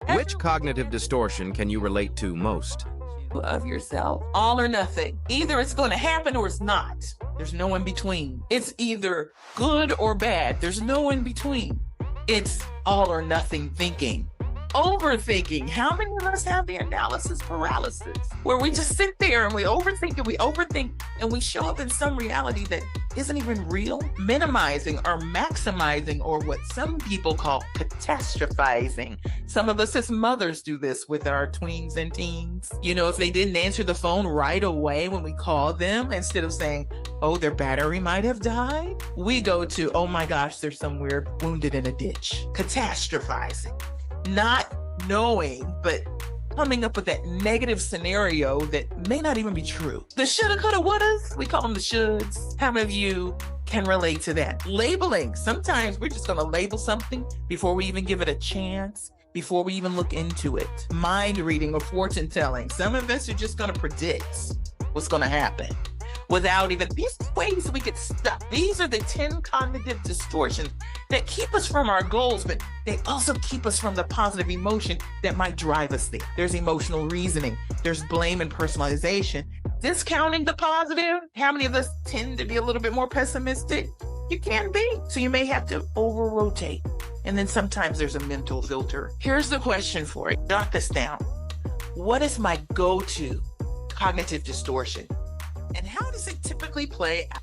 Which cognitive distortion can you relate to most? Of yourself, all or nothing. Either it's going to happen or it's not. There's no in between. It's either good or bad. There's no in between. It's all or nothing thinking. Overthinking. How many of us have the analysis paralysis where we just sit there and we overthink and we show up in some reality that isn't even real? Minimizing or maximizing, or what some people call catastrophizing. Some of us as mothers do this with our tweens and teens. You know, if they didn't answer the phone right away when we called them, instead of saying, oh, their battery might have died, we go to, oh my gosh, they're somewhere wounded in a ditch. Catastrophizing. Not knowing, but coming up with that negative scenario that may not even be true. The shoulda, coulda, wouldas, we call them the shoulds. How many of you can relate to that? Labeling. Sometimes we're just going to label something before we even give it a chance, before we even look into it. Mind reading or fortune telling. Some of us are just going to predict what's going to happen without even, these ways we get stuck. These are the 10 cognitive distortions that keep us from our goals, but they also keep us from the positive emotion that might drive us there. There's emotional reasoning. There's blame and personalization. Discounting the positive. How many of us tend to be a little bit more pessimistic? You can be. So you may have to over-rotate. And then sometimes there's a mental filter. Here's the question for you. Jot this down. What is my go-to cognitive distortion? And how does it typically play out?